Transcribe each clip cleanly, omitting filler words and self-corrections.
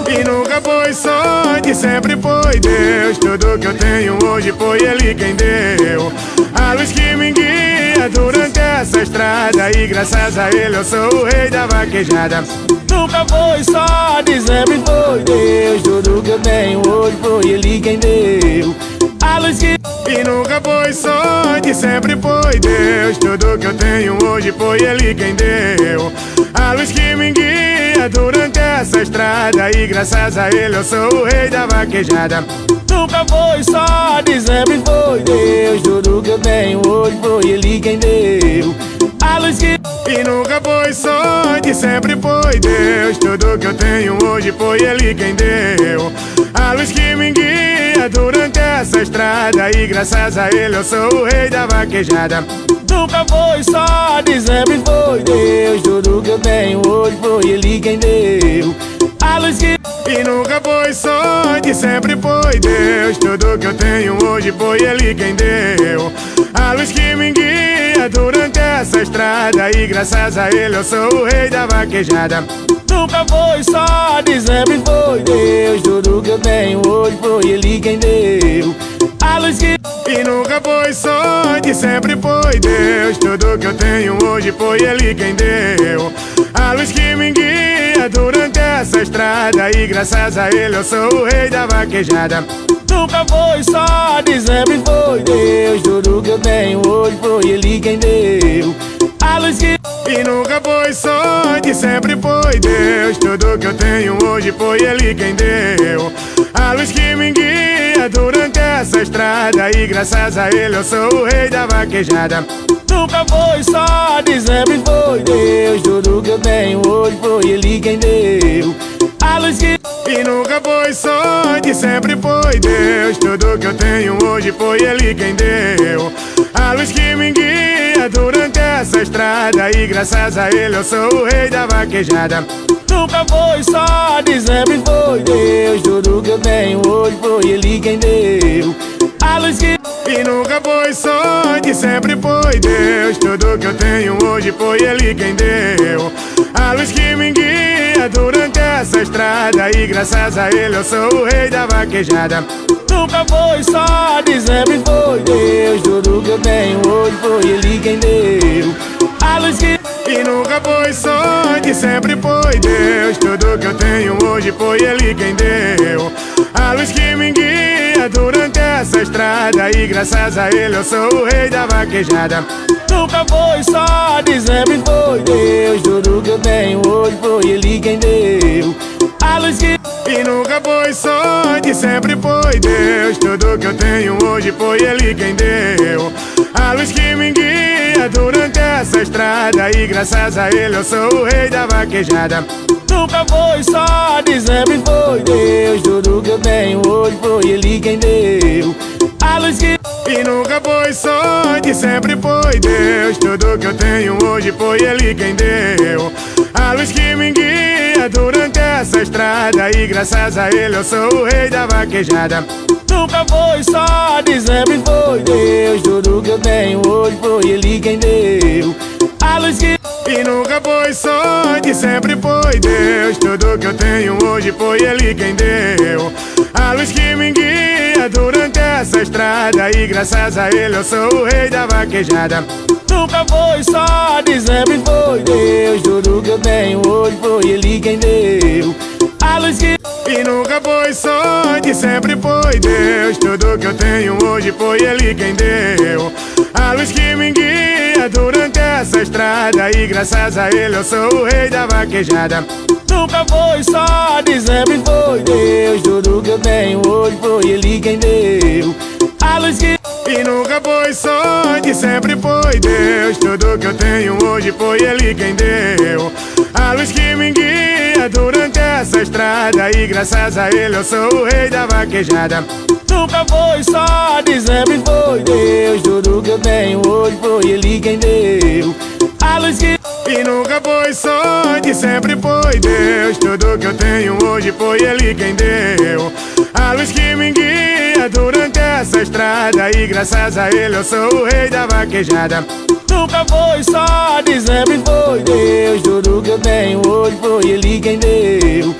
E nunca foi sorte, sempre foi Deus. Tudo que eu tenho hoje foi Ele quem deu. A luz que me guia durante essa estrada, e graças a Ele eu sou o rei da vaquejada. Nunca foi sorte, sempre foi Deus. Tudo que eu tenho hoje foi Ele quem deu. A luz que... E nunca foi sorte, sempre foi Deus. Tudo que eu tenho hoje foi Ele quem deu. A luz que me guia durante essa estrada, e graças a Ele eu sou o rei da vaquejada. Nunca foi sorte, sempre foi Deus. Tudo que eu tenho hoje foi Ele quem deu. A luz que... E nunca foi sorte, sempre foi Deus. Tudo que eu tenho hoje foi Ele quem deu. A luz que me guia durante essa estrada, e graças a Ele eu sou o rei da vaquejada. Nunca foi sorte, sempre foi Deus. Tudo que eu tenho hoje foi Ele quem deu. A luz que... E nunca foi sorte, sempre foi Deus. Tudo que eu tenho hoje foi Ele quem deu. A luz que me guia durante essa estrada, e graças a Ele eu sou o rei da vaquejada. Nunca foi sorte, sempre foi Deus. Tudo que eu tenho hoje foi Ele quem deu. A luz que... E nunca foi sorte, sempre foi Deus. Tudo que eu tenho hoje foi Ele quem deu. A luz que me guia durante essa estrada, e graças a Ele eu sou o rei da vaquejada. Nunca foi sorte, sempre foi Deus. Tudo que eu tenho hoje foi Ele quem deu. A luz que... E nunca foi sorte, sempre foi Deus. Tudo que eu tenho hoje foi Ele quem deu. A luz que me guia durante essa estrada, e graças a Ele eu sou o rei da vaquejada. Nunca foi sorte, sempre foi Deus. Tudo que eu tenho hoje foi Ele quem deu. A luz que... E nunca foi sorte, sempre foi Deus. Tudo que eu tenho hoje foi Ele quem deu. A luz que me guia durante essa estrada, e graças a Ele eu sou o rei da vaquejada. Nunca foi sorte, sempre foi Deus. Tudo que eu tenho hoje foi Ele quem deu. A luz que... E nunca foi sorte, sempre foi Deus. Tudo que eu tenho hoje foi Ele quem deu. A luz que me guia durante essa estrada, e graças a Ele eu sou o rei da vaquejada. Nunca foi sorte, sempre foi Deus. Tudo que eu tenho hoje foi Ele quem deu. A luz que... E nunca foi sorte, sempre foi Deus. Tudo que eu tenho hoje foi Ele quem deu. A luz que me guia durante essa estrada, e graças a Ele eu sou o rei da vaquejada. Nunca foi sorte, sempre foi Deus. Tudo que eu tenho hoje foi Ele quem deu. A luz que... E nunca foi sorte, sempre foi Deus. Tudo que eu tenho hoje foi Ele quem deu. A luz que me guia durante essa estrada, e graças a Ele eu sou o rei da vaquejada. Nunca foi sorte, sempre foi Deus. Tudo que eu tenho hoje foi Ele quem deu. A luz que... E nunca foi sorte, sempre foi Deus. Tudo que eu tenho hoje foi Ele quem deu. A luz que me guia durante essa estrada, e graças a Ele eu sou o rei da vaquejada. Nunca foi sorte, sempre foi Deus. Tudo que eu tenho hoje foi Ele quem deu. A luz que... E nunca foi sorte, sempre foi Deus. Tudo que eu tenho hoje foi Ele quem deu. A luz que me guia durante essa estrada, e graças a Ele eu sou o rei da vaquejada. Nunca foi sorte, sempre foi Deus. Tudo que eu tenho hoje foi Ele quem deu. A luz que... E nunca foi sorte, sempre foi Deus. Tudo que eu tenho hoje foi Ele quem deu. A luz que me guia durante essa estrada, e graças a Ele eu sou o rei da vaquejada. Nunca foi sorte, sempre foi Deus. Tudo que eu tenho hoje foi Ele quem deu. A luz que... E nunca foi sorte, sempre foi Deus. Tudo que eu tenho hoje foi Ele quem deu. A luz que me guia durante essa estrada, e graças a Ele eu sou o rei da vaquejada. Nunca foi sorte, sempre foi Deus. Tudo que eu tenho hoje foi Ele quem deu. A luz que... E nunca foi sorte, sempre foi Deus. Tudo que eu tenho hoje foi Ele quem deu. A luz que me guia durante essa estrada, e graças a Ele eu sou o rei da vaquejada. Nunca foi sorte, sempre foi Deus. Tudo que eu tenho hoje foi Ele quem deu.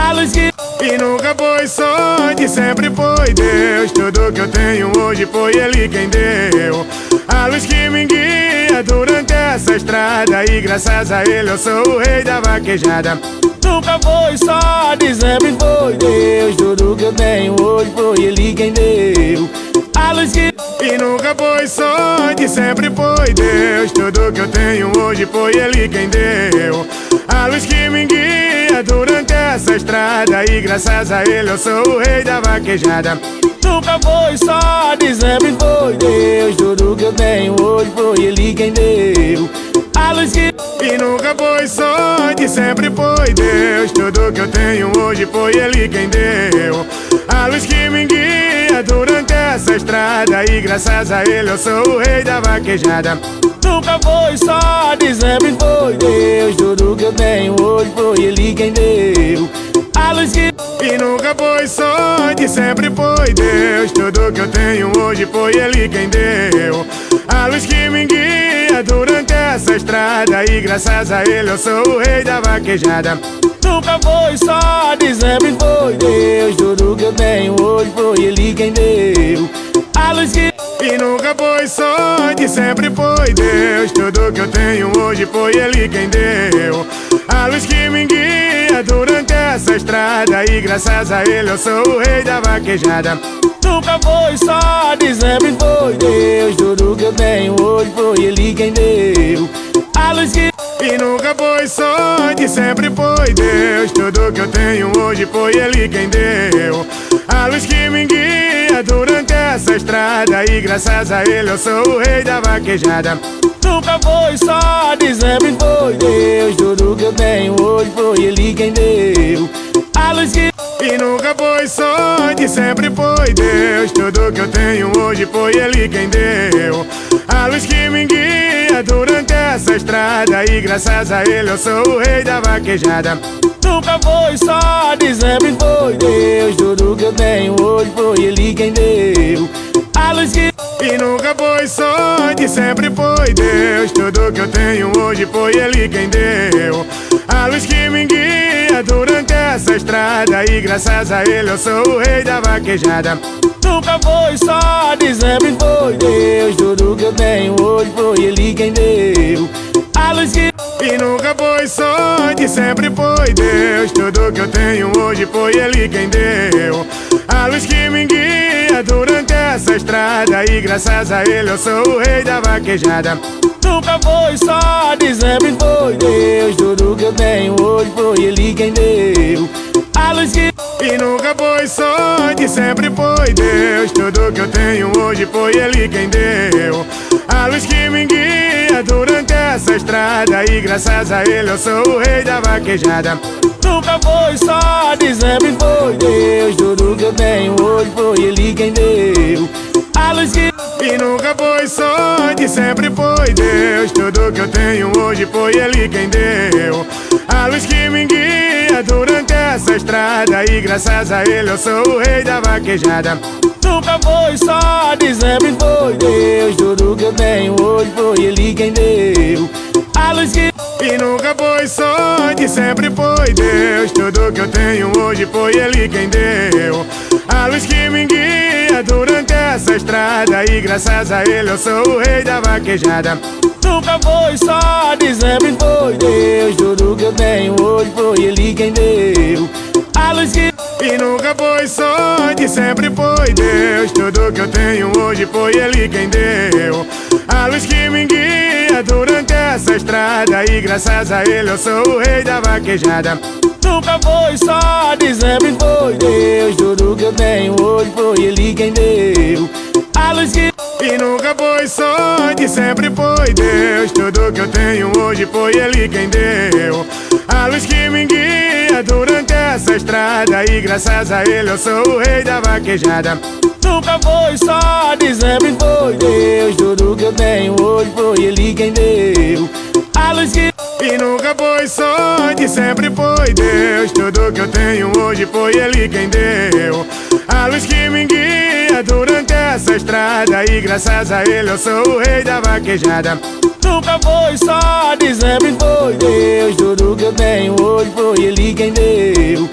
A luz que... E nunca foi sorte, sempre foi Deus. Tudo que eu tenho hoje foi Ele quem deu. A luz que me guia durante essa estrada, e graças a Ele eu sou o rei da vaquejada. Nunca foi sorte, sempre foi Deus. Tudo que eu tenho hoje foi Ele quem deu. A luz que... E nunca foi sorte, sempre foi Deus. Tudo que eu tenho hoje foi Ele quem deu. A luz que me guia durante essa estrada, e graças a Ele eu sou o rei da vaquejada. Nunca foi sorte, sempre foi Deus. Tudo que eu tenho hoje foi Ele quem deu. A luz que... E nunca foi sorte, sempre foi Deus. Tudo que eu tenho hoje foi Ele quem deu. A luz que me guia durante essa estrada, e graças a Ele eu sou o rei da vaquejada. Nunca foi sorte, sempre foi Deus. Tudo que eu tenho hoje foi Ele quem deu. A luz que... E nunca foi sorte, sempre foi Deus. Tudo que eu tenho hoje foi Ele quem deu. A luz que me guia durante essa estrada, e graças a Ele eu sou o rei da vaquejada. Nunca foi sorte, sempre foi Deus. Tudo que eu tenho hoje foi Ele quem deu. A luz que... E nunca foi sorte, sempre foi Deus. Tudo que eu tenho hoje foi Ele quem deu. A luz que me guia durante essa estrada, e graças a Ele eu sou o rei da vaquejada. Nunca foi sorte, sempre foi Deus. Tudo que eu tenho hoje foi Ele quem deu. A luz que... E nunca foi sorte, sempre foi Deus. Tudo que eu tenho hoje foi Ele quem deu. A luz que me guia durante essa estrada, e graças a Ele eu sou o rei da vaquejada. Nunca foi sorte, sempre foi Deus. Tudo que eu tenho hoje foi Ele quem deu. A luz que... E nunca foi sorte, sempre foi Deus. Tudo que eu tenho hoje foi Ele quem deu. A luz que me guia durante essa estrada, e graças a Ele eu sou o rei da vaquejada. Nunca foi sorte, sempre foi Deus. Tudo que eu tenho hoje foi Ele quem deu. A luz que... E nunca foi sorte, sempre foi Deus. Tudo que eu tenho hoje foi Ele quem deu. A luz que me guia durante essa estrada, e graças a Ele eu sou o rei da vaquejada. Nunca foi sorte, sempre foi Deus. Tudo que eu tenho hoje foi Ele quem deu. A luz que... E nunca foi sorte, sempre foi Deus. Tudo que eu tenho hoje foi Ele quem deu. A luz que me guia durante essa estrada, e graças a Ele eu sou o rei da vaquejada. Nunca foi sorte, sempre foi Deus. Tudo que eu tenho hoje foi Ele quem deu. A luz que... E nunca foi sorte, sempre foi Deus. Tudo que eu tenho hoje foi Ele quem deu. A luz que me guia durante essa estrada, e graças a Ele eu sou o rei da vaquejada. Nunca foi sorte, sempre foi Deus. Tudo que eu tenho hoje foi Ele quem deu. A luz que... E nunca foi sorte, sempre foi Deus. Tudo que eu tenho hoje foi Ele quem deu. A luz que me guia durante essa estrada, e graças a Ele eu sou o rei da vaquejada. Nunca foi sorte, sempre foi Deus. Tudo que eu tenho hoje foi Ele quem deu. A luz que... E nunca foi sorte, sempre foi Deus. Tudo que eu tenho hoje foi Ele quem deu. A luz que me guia durante essa estrada, e graças a Ele eu sou o rei da vaquejada. Nunca foi sorte, sempre foi Deus. Tudo que eu tenho hoje foi Ele quem deu. A luz que... E nunca foi sorte, sempre foi Deus. Tudo que eu tenho hoje foi Ele quem deu. A luz que me guia durante essa estrada, e graças a Ele eu sou o rei da vaquejada. Nunca foi sorte, sempre foi Deus. Tudo que eu tenho hoje foi Ele quem deu. A luz que... E nunca foi sorte, sempre foi Deus. Tudo que eu tenho hoje foi Ele quem deu. A luz que me guia durante essa estrada, e graças a Ele eu sou o rei da vaquejada. Nunca foi sorte, sempre foi Deus. Tudo que eu tenho hoje foi Ele quem deu. A luz que... E nunca foi sorte, sempre foi Deus. Tudo que eu tenho hoje foi Ele quem deu. A luz que me guia durante essa estrada, e graças a Ele eu sou o rei da vaquejada. Nunca foi sorte, sempre foi Deus. Tudo que eu tenho hoje foi Ele quem deu.